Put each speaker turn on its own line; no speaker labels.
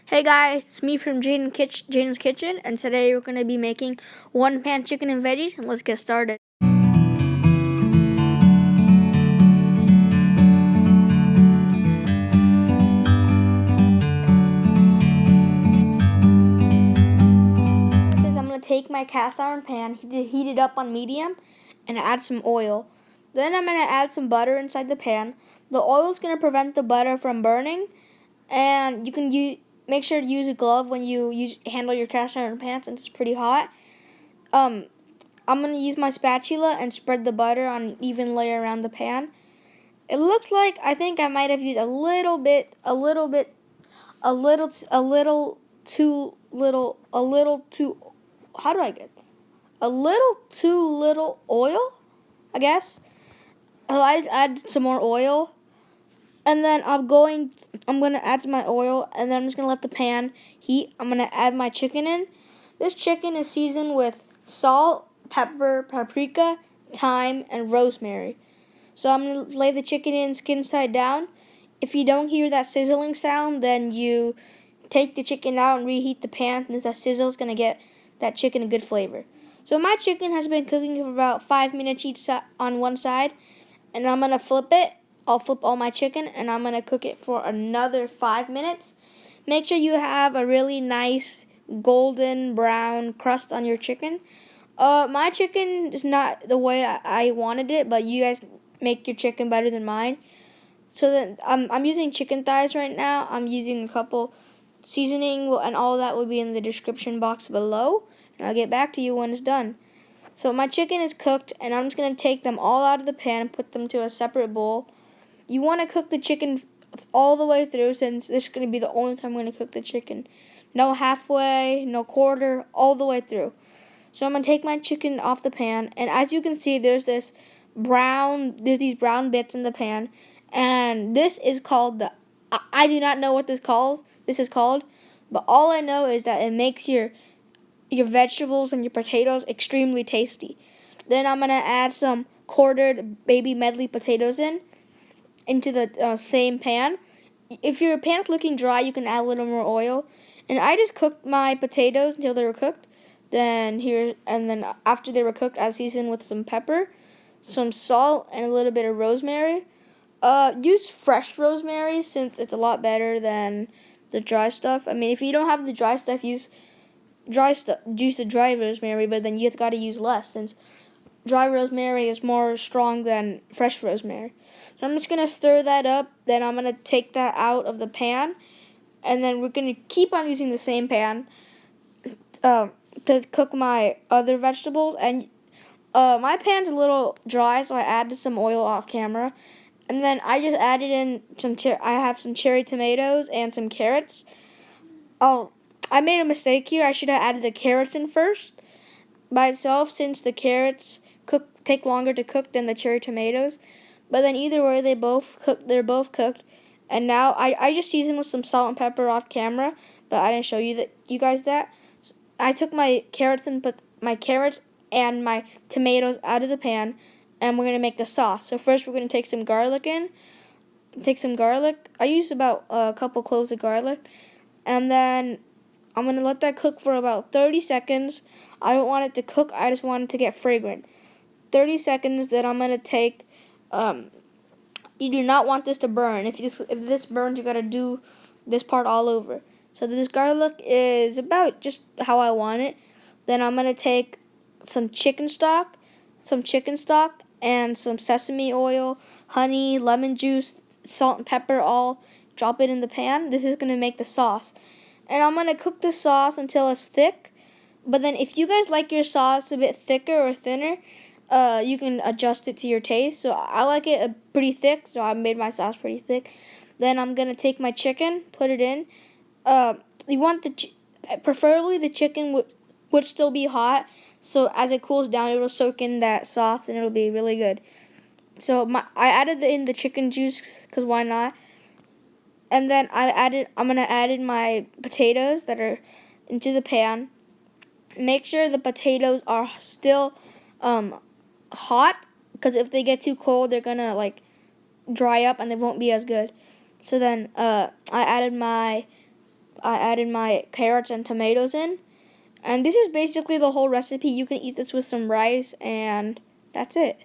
Hey guys, it's me from Jaden's Kitchen, and today we're going to be making one pan chicken and veggies, and let's get started. I'm going to take my cast iron pan, heat it up on medium, and add some oil. Then I'm going to add some butter inside the pan. The oil is going to prevent the butter from burning, and you can make sure to use a glove when you handle your cast iron pan since it's pretty hot. I'm going to use my spatula and spread the butter on an even layer around the pan. It looks like I think I might have used a little too little oil, I guess. So I just add some more oil, and then I'm going to add my oil, and then I'm just going to let the pan heat. I'm going to add my chicken in. This chicken is seasoned with salt, pepper, paprika, thyme, and rosemary. So I'm going to lay the chicken in skin side down. If you don't hear that sizzling sound, then you take the chicken out and reheat the pan, since that sizzle is going to get that chicken a good flavor. So my chicken has been cooking for about 5 minutes each on one side, and I'm going to flip it. I'll flip all my chicken, and I'm going to cook it for another 5 minutes. Make sure you have a really nice golden brown crust on your chicken. My chicken is not the way I wanted it, but you guys make your chicken better than mine. So then I'm using chicken thighs right now. I'm using a couple seasoning, and all that will be in the description box below. And I'll get back to you when it's done. So my chicken is cooked, and I'm just going to take them all out of the pan and put them to a separate bowl. You want to cook the chicken all the way through, since this is going to be the only time I'm going to cook the chicken. No halfway, no quarter, all the way through. So I'm going to take my chicken off the pan, and as you can see, there's these brown bits in the pan, and this is called I do not know what this is called, but all I know is that it makes your vegetables and your potatoes extremely tasty. Then I'm going to add some quartered baby Medley potatoes into the same pan. If your pan's looking dry, you can add a little more oil. And I just cooked my potatoes until they were cooked. Then after they were cooked, I seasoned with some pepper, some salt, and a little bit of rosemary. Use fresh rosemary since it's a lot better than the dry stuff. I mean, if you don't have the dry stuff, use the dry rosemary, but then you've got to use less since dry rosemary is more strong than fresh rosemary. So I'm just going to stir that up. Then I'm going to take that out of the pan. And then we're going to keep on using the same pan to cook my other vegetables. And my pan's a little dry, so I added some oil off camera. And then I just added in I have some cherry tomatoes and some carrots. Oh, I made a mistake here. I should have added the carrots in first by itself, since the carrots take longer to cook than the cherry tomatoes. But then either way, they're both cooked. And now I just seasoned with some salt and pepper off camera, but I didn't show you guys that. I took my carrots and put my carrots and my tomatoes out of the pan, and we're gonna make the sauce. So first, we're gonna take some garlic in. Take some garlic. I used about a couple cloves of garlic, and then I'm gonna let that cook for about 30 seconds. I don't want it to cook. I just want it to get fragrant. 30 seconds. Then I'm gonna take. You do not want this to burn. If this burns, you gotta do this part all over. So this garlic is about just how I want it. Then I'm gonna take some chicken stock, and some sesame oil, honey, lemon juice, salt and pepper. All drop it in the pan. This is gonna make the sauce, and I'm gonna cook the sauce until it's thick. But then if you guys like your sauce a bit thicker or thinner, you can adjust it to your taste. So I like it pretty thick, so I made my sauce pretty thick. Then I'm gonna take my chicken, put it in. You want preferably the chicken would still be hot, so as it cools down, it will soak in that sauce and it'll be really good. So I added in the chicken juice, cause why not? And then I'm gonna add in my potatoes that are into the pan. Make sure the potatoes are still hot, because if they get too cold, they're gonna dry up and they won't be as good. So then I added my I added my carrots and tomatoes in. And this is basically the whole recipe. You can eat this with some rice, and that's it.